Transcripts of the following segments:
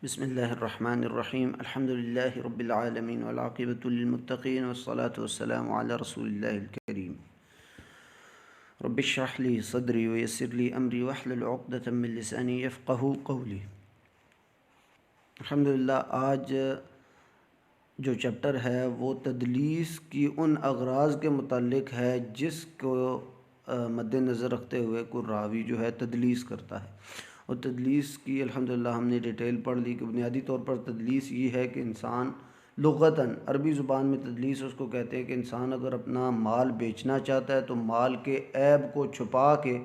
بسم اللہ الرحمن الرحیم الحمد للہ رب العالمین والعاقبۃ للمتقین والصلاة والسلام علی رسول اللہ الکریم رب اشرح لی صدری ویسر لی امری واحلل عقدۃ من لسانی یفقہوا قولی۔ الحمدللہ آج جو چیپٹر ہے وہ تدلیس کی ان اغراض کے متعلق ہے جس کو مد نظر رکھتے ہوئے کوئی راوی جو ہے تدلیس کرتا ہے، اور تدلیس کی الحمدللہ ہم نے ڈیٹیل پڑھ لی کہ بنیادی طور پر تدلیس یہ ہے کہ انسان لغتاً عربی زبان میں تدلیس اس کو کہتے ہیں کہ انسان اگر اپنا مال بیچنا چاہتا ہے تو مال کے عیب کو چھپا کے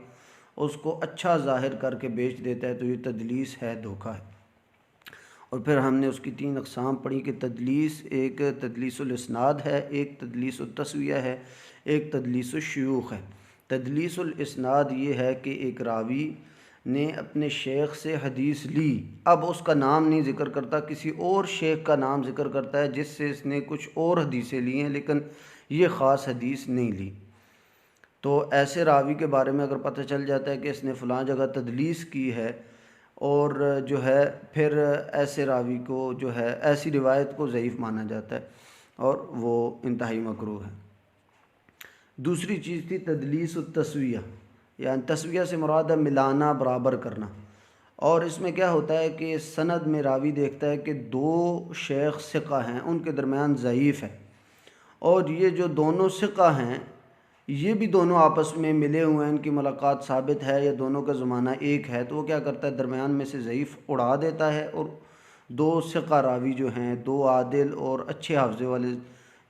اس کو اچھا ظاہر کر کے بیچ دیتا ہے، تو یہ تدلیس ہے، دھوکہ ہے۔ اور پھر ہم نے اس کی 3 اقسام پڑھی کہ تدلیس ایک تدلیس الاسناد ہے، ایک تدلیس التسویہ ہے، ایک تدلیس الشیوخ ہے۔ تدلیس الاسناد یہ ہے کہ ایک راوی نے اپنے شیخ سے حدیث لی، اب اس کا نام نہیں ذکر کرتا، کسی اور شیخ کا نام ذکر کرتا ہے جس سے اس نے کچھ اور حدیثیں لی ہیں لیکن یہ خاص حدیث نہیں لی۔ تو ایسے راوی کے بارے میں اگر پتہ چل جاتا ہے کہ اس نے فلاں جگہ تدلیس کی ہے، اور جو ہے پھر ایسے راوی کو جو ہے ایسی روایت کو ضعیف مانا جاتا ہے اور وہ انتہائی مکروہ ہے۔ دوسری چیز تھی تدلیس التسویہ، یعنی تسویہ سے مراد ہے ملانا، برابر کرنا۔ اور اس میں کیا ہوتا ہے کہ سند میں راوی دیکھتا ہے کہ 2 شیخ ثقہ ہیں، ان کے درمیان ضعیف ہے، اور یہ جو دونوں ثقہ ہیں یہ بھی دونوں آپس میں ملے ہوئے ہیں، ان کی ملاقات ثابت ہے یا دونوں کا زمانہ ایک ہے، تو وہ کیا کرتا ہے درمیان میں سے ضعیف اڑا دیتا ہے اور 2 ثقہ راوی جو ہیں، 2 عادل اور اچھے حافظے والے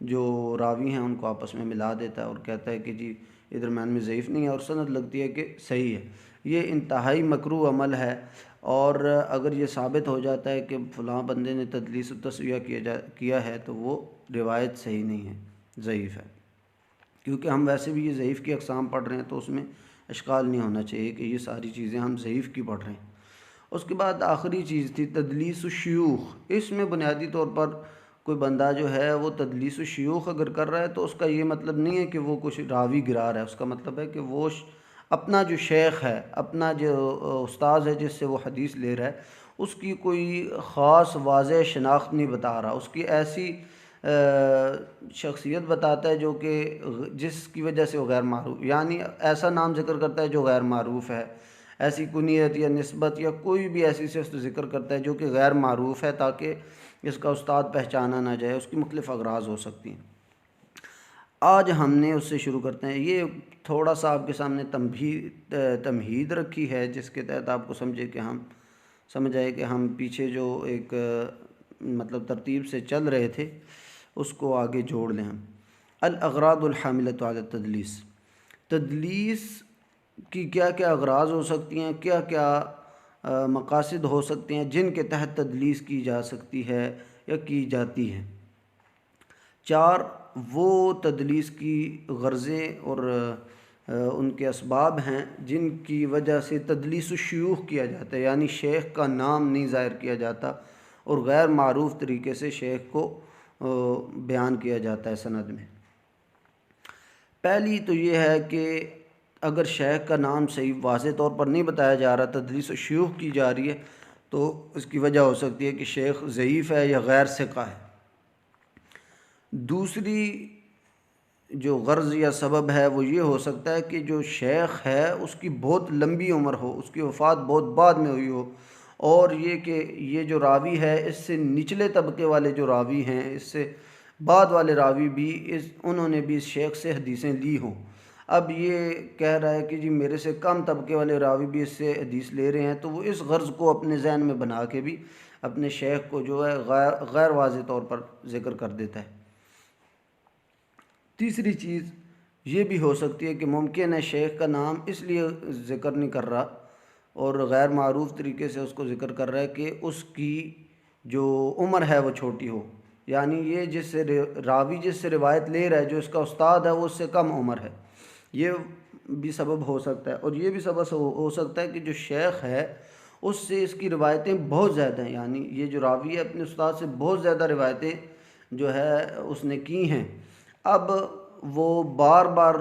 جو راوی ہیں ان کو آپس میں ملا دیتا ہے اور کہتا ہے کہ جی یہ درمیان میں ضعیف نہیں ہے، اور سند لگتی ہے کہ صحیح ہے۔ یہ انتہائی مکروہ عمل ہے، اور اگر یہ ثابت ہو جاتا ہے کہ فلاں بندے نے تدلیس التسویہ کیا ہے تو وہ روایت صحیح نہیں ہے، ضعیف ہے۔ کیونکہ ہم ویسے بھی یہ ضعیف کی اقسام پڑھ رہے ہیں تو اس میں اشکال نہیں ہونا چاہیے کہ یہ ساری چیزیں ہم ضعیف کی پڑھ رہے ہیں۔ اس کے بعد آخری چیز تھی تدلیس الشیوخ۔ اس میں بنیادی طور پر کوئی بندہ جو ہے وہ تدلیس الشیوخ اگر کر رہا ہے تو اس کا یہ مطلب نہیں ہے کہ وہ کچھ راوی گرا رہا ہے، اس کا مطلب ہے کہ وہ اپنا جو شیخ ہے، اپنا جو استاذ ہے جس سے وہ حدیث لے رہا ہے، اس کی کوئی خاص واضح شناخت نہیں بتا رہا، اس کی ایسی شخصیت بتاتا ہے جو کہ جس کی وجہ سے وہ غیر معروف، یعنی ایسا نام ذکر کرتا ہے جو غیر معروف ہے، ایسی کنیت یا نسبت یا کوئی بھی ایسی صفت ذکر کرتا ہے جو کہ غیر معروف ہے تاکہ اس کا استاد پہچانا نہ جائے، اس کی مختلف اغراض ہو سکتی ہیں۔ آج ہم نے اس سے شروع کرتے ہیں۔ یہ تھوڑا سا آپ کے سامنے تمہید رکھی ہے جس کے تحت آپ کو سمجھ آئے کہ ہم پیچھے جو ایک مطلب ترتیب سے چل رہے تھے اس کو آگے جوڑ لیں ہم۔ الاغراض الحاملۃ علی التدلیس، تدلیس کی کیا کیا اغراض ہو سکتی ہیں، کیا کیا مقاصد ہو سکتے ہیں جن کے تحت تدلیس کی جا سکتی ہے یا کی جاتی ہے۔ 4 وہ تدلیس کی غرضیں اور ان کے اسباب ہیں جن کی وجہ سے تدلیس الشیوخ کیا جاتا ہے، یعنی شیخ کا نام نہیں ظاہر کیا جاتا اور غیر معروف طریقے سے شیخ کو بیان کیا جاتا ہے سند میں۔ پہلی تو یہ ہے کہ اگر شیخ کا نام صحیح واضح طور پر نہیں بتایا جا رہا، تدلیس الشیوخ کی جا رہی ہے، تو اس کی وجہ ہو سکتی ہے کہ شیخ ضعیف ہے یا غیر ثقہ ہے۔ دوسری جو غرض یا سبب ہے وہ یہ ہو سکتا ہے کہ جو شیخ ہے اس کی بہت لمبی عمر ہو، اس کی وفات بہت بعد میں ہوئی ہو، اور یہ کہ یہ جو راوی ہے اس سے نچلے طبقے والے جو راوی ہیں، اس سے بعد والے راوی بھی انہوں نے بھی اس شیخ سے حدیثیں لی ہوں۔ اب یہ کہہ رہا ہے کہ جی میرے سے کم طبقے والے راوی بھی اس سے حدیث لے رہے ہیں، تو وہ اس غرض کو اپنے ذہن میں بنا کے بھی اپنے شیخ کو جو ہے غیر واضح طور پر ذکر کر دیتا ہے۔ تیسری چیز یہ بھی ہو سکتی ہے کہ ممکن ہے شیخ کا نام اس لیے ذکر نہیں کر رہا اور غیر معروف طریقے سے اس کو ذکر کر رہا ہے کہ اس کی جو عمر ہے وہ چھوٹی ہو، یعنی یہ راوی جس سے روایت لے رہا ہے، جو اس کا استاد ہے، وہ اس سے کم عمر ہے، یہ بھی سبب ہو سکتا ہے۔ اور یہ بھی سبب ہو سکتا ہے کہ جو شیخ ہے اس سے اس کی روایتیں بہت زیادہ ہیں، یعنی یہ جو راوی ہے اپنے استاد سے بہت زیادہ روایتیں جو ہے اس نے کی ہیں، اب وہ بار بار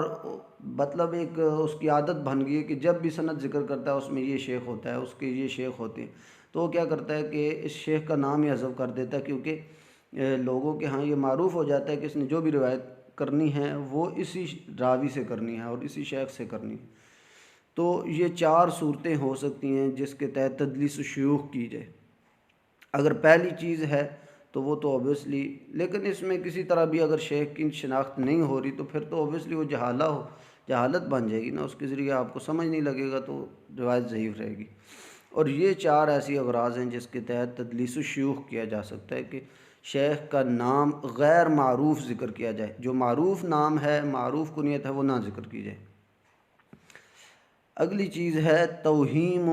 مطلب اس کی عادت بن گئی ہے کہ جب بھی سند ذکر کرتا ہے اس میں یہ شیخ ہوتا ہے، اس کے یہ شیخ ہوتے ہیں، تو وہ کیا کرتا ہے کہ اس شیخ کا نام ہی حذف کر دیتا ہے، کیونکہ لوگوں کے ہاں یہ معروف ہو جاتا ہے کہ اس نے جو بھی روایت کرنی ہے وہ اسی راوی سے کرنی ہے اور اسی شیخ سے کرنی ہے۔ تو یہ 4 صورتیں ہو سکتی ہیں جس کے تحت تدلیس الشیوخ کی جائے۔ اگر پہلی چیز ہے تو وہ تو اوبیسلی، لیکن اس میں کسی طرح بھی اگر شیخ کی شناخت نہیں ہو رہی تو پھر تو اوبیسلی وہ جہالت بن جائے گی نا، اس کے ذریعے آپ کو سمجھ نہیں لگے گا تو روایت ضعیف رہے گی۔ اور یہ 4 ایسی اغراض ہیں جس کے تحت تدلیس الشیوخ کیا جا سکتا ہے کہ شیخ کا نام غیر معروف ذکر کیا جائے، جو معروف نام ہے، معروف کنیت ہے، وہ نہ ذکر کی جائے۔ اگلی چیز ہے توہیم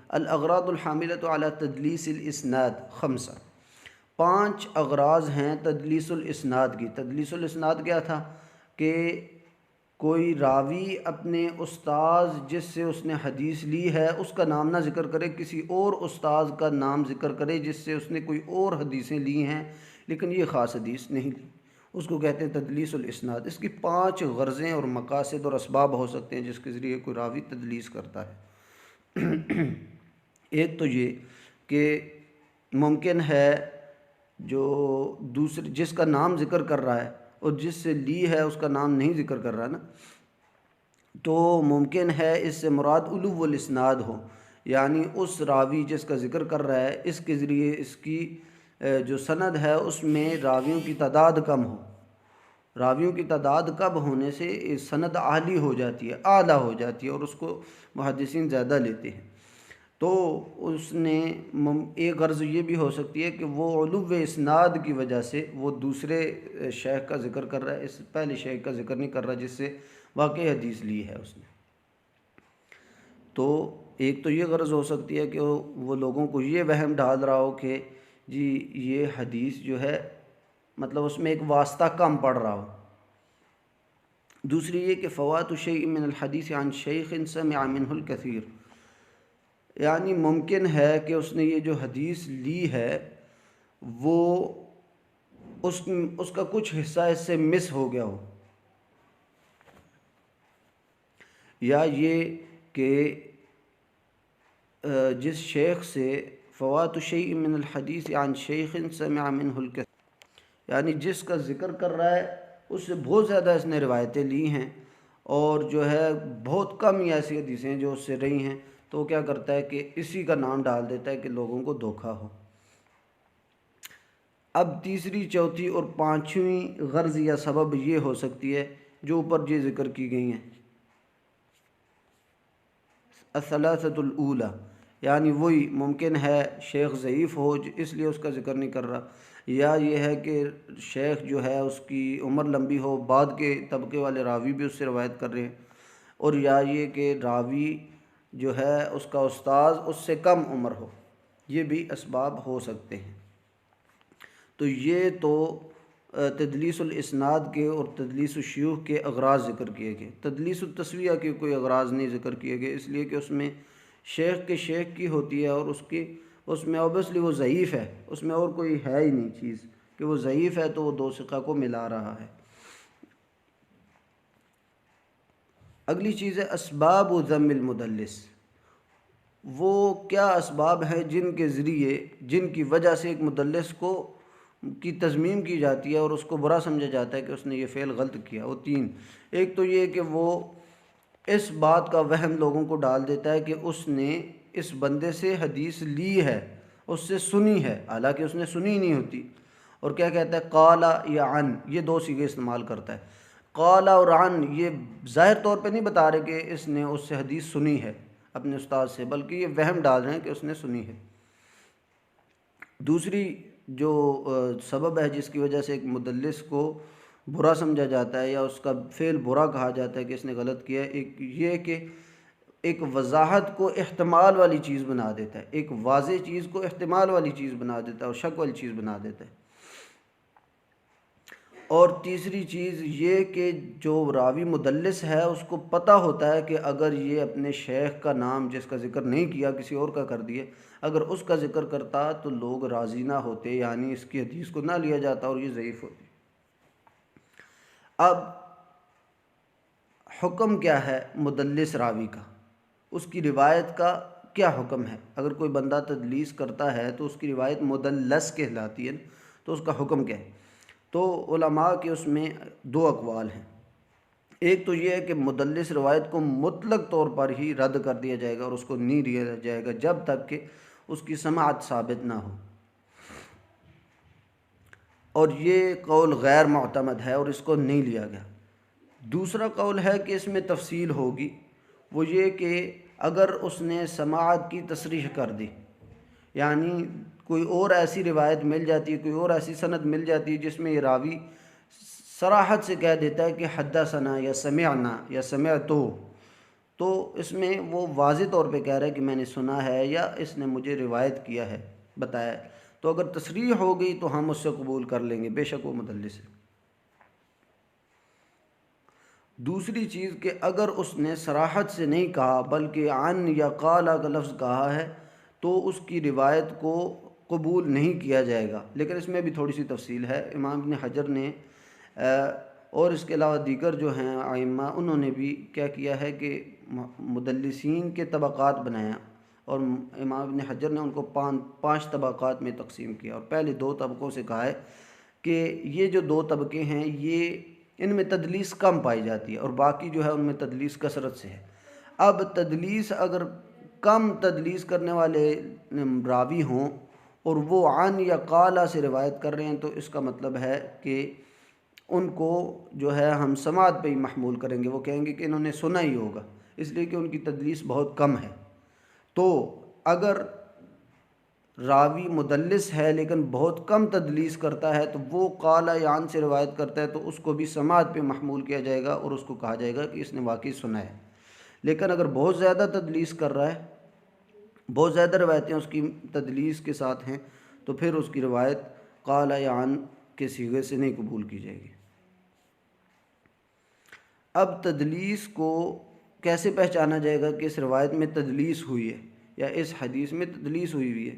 الاغراض الحاملۃ علی تدلیس الاسناد 5۔ 5 اغراض ہیں تدلیس الاسناد کی۔ تدلیس الاسناد کیا تھا کہ کوئی راوی اپنے استاذ جس سے اس نے حدیث لی ہے اس کا نام نہ ذکر کرے، کسی اور استاذ کا نام ذکر کرے جس سے اس نے کوئی اور حدیثیں لی ہیں لیکن یہ خاص حدیث نہیں لی، اس کو کہتے ہیں تدلیس الاسناد۔ اس کی 5 غرضیں اور مقاصد اور اسباب ہو سکتے ہیں جس کے ذریعے کوئی راوی تدلیس کرتا ہے۔ ایک تو یہ کہ ممکن ہے جو دوسرے جس کا نام ذکر کر رہا ہے اور جس سے لی ہے اس کا نام نہیں ذکر کر رہا نا، تو ممکن ہے اس سے مراد علو الاسناد ہو، یعنی اس راوی جس کا ذکر کر رہا ہے اس کے ذریعے اس کی جو سند ہے اس میں راویوں کی تعداد کم ہو۔ راویوں کی تعداد کم ہونے سے سند عالی ہو جاتی ہے، اعلیٰ ہو جاتی ہے، اور اس کو محدثین زیادہ لیتے ہیں۔ تو اس نے ایک غرض یہ بھی ہو سکتی ہے کہ وہ علو اسناد کی وجہ سے وہ دوسرے شیخ کا ذکر کر رہا ہے، اس پہلے شیخ کا ذکر نہیں کر رہا جس سے واقعی حدیث لی ہے اس نے۔ تو ایک تو یہ غرض ہو سکتی ہے کہ وہ لوگوں کو یہ وہم ڈال رہا ہو کہ جی یہ حدیث جو ہے مطلب اس میں ایک واسطہ کم پڑ رہا ہو۔ دوسری یہ کہ فوات شیء من الحدیث عن شیخ سمع منہ الکثیر، یعنی ممکن ہے کہ اس نے یہ جو حدیث لی ہے وہ اس کا کچھ حصہ اس سے مس ہو گیا ہو، یا یہ کہ جس شیخ سے فوات شیء من الحدیث عن شیخ سمع منہ الکثیر، یعنی جس کا ذکر کر رہا ہے اس سے بہت زیادہ اس نے روایتیں لی ہیں اور جو ہے بہت کم ہی ایسی حدیثیں جو اس سے رہی ہیں، تو وہ کیا کرتا ہے کہ اسی کا نام ڈال دیتا ہے کہ لوگوں کو دھوکہ ہو۔ اب تیسری، چوتھی اور 5ویں غرض یا سبب یہ ہو سکتی ہے جو اوپر یہ ذکر کی گئی ہیں، الثلاثۃ الاولی، یعنی وہی ممکن ہے شیخ ضعیف ہو اس لیے اس کا ذکر نہیں کر رہا، یا یہ ہے کہ شیخ جو ہے اس کی عمر لمبی ہو، بعد کے طبقے والے راوی بھی اس سے روایت کر رہے ہیں، اور یا یہ کہ راوی جو ہے اس کا استاذ اس سے کم عمر ہو، یہ بھی اسباب ہو سکتے ہیں۔ تو یہ تو تدلیس الاسناد کے اور تدلیس الشیوخ کے اغراض ذکر کیے گئے۔ تدلیس التسویہ کے کوئی اغراض نہیں ذکر کیے گئے، اس لیے کہ اس میں شیخ کی ہوتی ہے اور اس میں اوبیسلی وہ ضعیف ہے، اس میں اور کوئی ہے ہی نہیں چیز کہ وہ ضعیف ہے تو وہ 2 ثقہ کو ملا رہا ہے۔ اگلی چیز ہے اسباب و ذم المدلس۔ وہ کیا اسباب ہیں جن کی وجہ سے ایک مدلس کی تذمیم کی جاتی ہے اور اس کو برا سمجھا جاتا ہے کہ اس نے یہ فعل غلط کیا۔ وہ 3، ایک تو یہ کہ وہ اس بات کا وہم لوگوں کو ڈال دیتا ہے کہ اس نے اس بندے سے حدیث لی ہے، اس سے سنی ہے، حالانکہ اس نے سنی نہیں ہوتی، اور کیا کہتا ہے قال یا عن، یہ 2 صیغے استعمال کرتا ہے۔ قال اور عن یہ ظاہر طور پہ نہیں بتا رہے کہ اس نے اس سے حدیث سنی ہے اپنے استاد سے، بلکہ یہ وہم ڈال رہے ہیں کہ اس نے سنی ہے۔ دوسری جو سبب ہے جس کی وجہ سے ایک مدلس کو برا سمجھا جاتا ہے یا اس کا فعل برا کہا جاتا ہے کہ اس نے غلط کیا ہے، ایک یہ کہ ایک وضاحت کو احتمال والی چیز بنا دیتا ہے، ایک واضح چیز کو احتمال والی چیز بنا دیتا ہے اور شک والی چیز بنا دیتا ہے۔ اور تیسری چیز یہ کہ جو راوی مدلس ہے اس کو پتہ ہوتا ہے کہ اگر یہ اپنے شیخ کا نام جس کا ذکر نہیں کیا کسی اور کا کر دیے، اگر اس کا ذکر کرتا تو لوگ راضی نہ ہوتے، یعنی اس کی حدیث کو نہ لیا جاتا اور یہ ضعیف ہوتی۔ اب حکم کیا ہے مدلس راوی کا، اس کی روایت کا کیا حکم ہے؟ اگر کوئی بندہ تدلیس کرتا ہے تو اس کی روایت مدلس کہلاتی ہے، تو اس کا حکم کیا ہے؟ تو علماء کے اس میں دو اقوال ہیں۔ ایک تو یہ ہے کہ مدلس روایت کو مطلق طور پر ہی رد کر دیا جائے گا اور اس کو نہیں لیا جائے گا جب تک کہ اس کی سماعت ثابت نہ ہو، اور یہ قول غیر معتمد ہے اور اس کو نہیں لیا گیا۔ دوسرا قول ہے کہ اس میں تفصیل ہوگی، وہ یہ کہ اگر اس نے سماعت کی تصریح کر دی، یعنی کوئی اور ایسی روایت مل جاتی ہے، کوئی اور ایسی سند مل جاتی ہے جس میں یہ راوی صراحت سے کہہ دیتا ہے کہ حدثنا یا سمعنا یا سمعتو، تو اس میں وہ واضح طور پہ کہہ رہا ہے کہ میں نے سنا ہے یا اس نے مجھے روایت کیا ہے، بتایا ہے، تو اگر تصریح ہو گئی تو ہم اس سے قبول کر لیں گے، بے شک وہ مدلس ہے۔ دوسری چیز کہ اگر اس نے صراحت سے نہیں کہا بلکہ عن یا قال کا لفظ کہا ہے تو اس کی روایت کو قبول نہیں کیا جائے گا، لیکن اس میں بھی تھوڑی سی تفصیل ہے۔ امام ابن حجر نے اور اس کے علاوہ دیگر جو ہیں ائمہ، انہوں نے بھی کیا کیا ہے کہ مدلسین کے طبقات بنایا، اور امام ابن حجر نے ان کو پانچ طبقات میں تقسیم کیا، اور پہلے دو طبقوں سے کہا ہے کہ یہ جو دو طبقے ہیں یہ ان میں تدلیس کم پائی جاتی ہے اور باقی جو ہے ان میں تدلیس کثرت سے ہے۔ اب تدلیس اگر کم تدلیس کرنے والے راوی ہوں اور وہ عن یا قال سے روایت کر رہے ہیں، تو اس کا مطلب ہے کہ ان کو جو ہے ہم سماعت پہ ہی محمول کریں گے، وہ کہیں گے کہ انہوں نے سنا ہی ہوگا، اس لیے کہ ان کی تدلیس بہت کم ہے۔ تو اگر راوی مدلس ہے لیکن بہت کم تدلیس کرتا ہے تو وہ قال یا عن سے روایت کرتا ہے تو اس کو بھی سماعت پہ محمول کیا جائے گا اور اس کو کہا جائے گا کہ اس نے واقعی سنا ہے۔ لیکن اگر بہت زیادہ تدلیس کر رہا ہے، بہت زیادہ روایتیں اس کی تدلیس کے ساتھ ہیں، تو پھر اس کی روایت قال یا عن کے صیغے سے نہیں قبول کی جائے گی۔ اب تدلیس کو کیسے پہچانا جائے گا کہ اس روایت میں تدلیس ہوئی ہے یا اس حدیث میں تدلیس ہوئی ہوئی ہے؟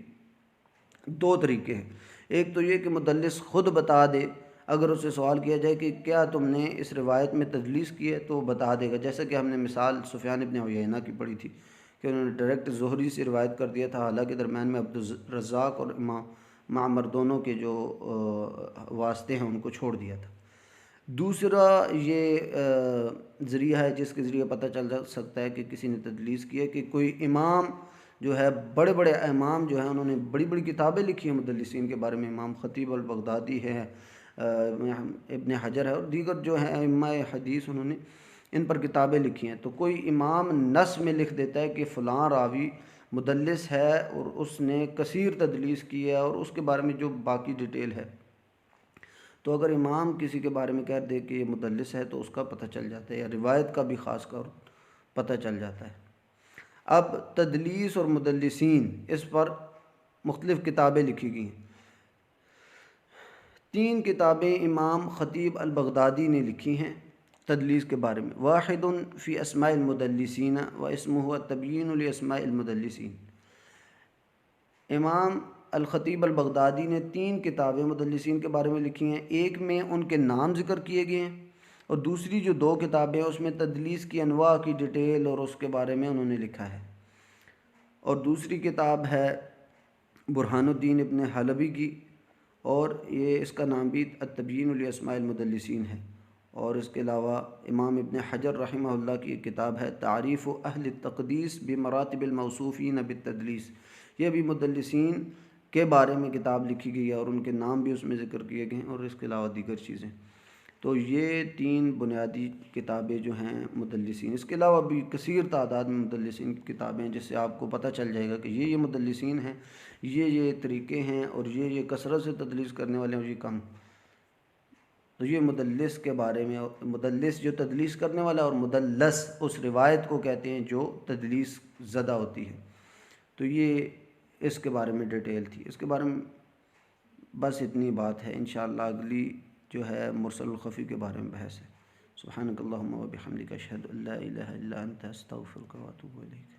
دو طریقے ہیں۔ ایک تو یہ کہ مدلس خود بتا دے، اگر اس سے سوال کیا جائے کہ کیا تم نے اس روایت میں تدلیس کی ہے تو وہ بتا دے گا، جیسا کہ ہم نے مثال سفیان ابن عیینہ کی پڑھی تھی کہ انہوں نے ڈائریکٹ زہری سے روایت کر دیا تھا، حالانکہ درمیان میں عبدالرزاق اور امام معمر دونوں کے جو واسطے ہیں ان کو چھوڑ دیا تھا۔ دوسرا یہ ذریعہ ہے جس کے ذریعے پتہ چل سکتا ہے کہ کسی نے تدلیس کی ہے کہ کوئی امام جو ہے، بڑے بڑے امام جو ہیں انہوں نے بڑی بڑی کتابیں لکھی ہیں مدلسین کے بارے میں، امام خطیب البغدادی ہے، ابن حجر ہے، اور دیگر جو ہیں ائمہ حدیث، انہوں نے ان پر کتابیں لکھی ہیں۔ تو کوئی امام نص میں لکھ دیتا ہے کہ فلاں راوی مدلس ہے اور اس نے کثیر تدلیس کی ہے، اور اس کے بارے میں جو باقی ڈیٹیل ہے، تو اگر امام کسی کے بارے میں کہہ دے کہ یہ مدلس ہے تو اس کا پتہ چل جاتا ہے، یا روایت کا بھی خاص کر پتہ چل جاتا ہے۔ اب تدلیس اور مدلسین، اس پر مختلف کتابیں لکھی گئی ہیں۔ 3 کتابیں امام خطیب البغدادی نے لکھی ہیں تدلیس کے بارے میں۔ واحد فی اسماء المدلسین و اسمہ التبیین لاسماء المدلسین۔ امام الخطیب البغدادی نے 3 کتابیں مدلسین کے بارے میں لکھی ہیں، ایک میں ان کے نام ذکر کیے گئے ہیں، اور دوسری جو 2 کتابیں ہیں اس میں تدلیس کی انواع کی ڈیٹیل اور اس کے بارے میں انہوں نے لکھا ہے۔ اور دوسری کتاب ہے برہان الدین ابن حلبی کی، اور یہ اس کا نام بھی التبیین لاسماء المدلسین ہے۔ اور اس کے علاوہ امام ابن حجر رحمہ اللہ کی ایک کتاب ہے تعریف اہل التقدیس بمراتب الموصوفین بالتدلیس، یہ بھی مدلسین کے بارے میں کتاب لکھی گئی ہے اور ان کے نام بھی اس میں ذکر کیے گئے ہیں، اور اس کے علاوہ دیگر چیزیں۔ تو یہ 3 بنیادی کتابیں جو ہیں مدلسین، اس کے علاوہ بھی کثیر تعداد میں مدلسین کی کتابیں ہیں، جس سے آپ کو پتہ چل جائے گا کہ یہ مدلسین ہیں، یہ طریقے ہیں، اور یہ کثرت سے تدلیس کرنے والے ہیں اور یہ کم۔ تو یہ مدلس کے بارے میں، مدلس جو تدلیس کرنے والا، اور مدلس اس روایت کو کہتے ہیں جو تدلیس زدہ ہوتی ہے۔ تو یہ اس کے بارے میں ڈیٹیل تھی۔ اس کے بارے میں بس اتنی بات ہے۔ انشاءاللہ اگلی جو ہے مرسل الخفی کے بارے میں بحث ہے۔ سبحانک اللہم و بحمدک اشہد ان لا الہ الا انت استغفرک و اتوب الیک۔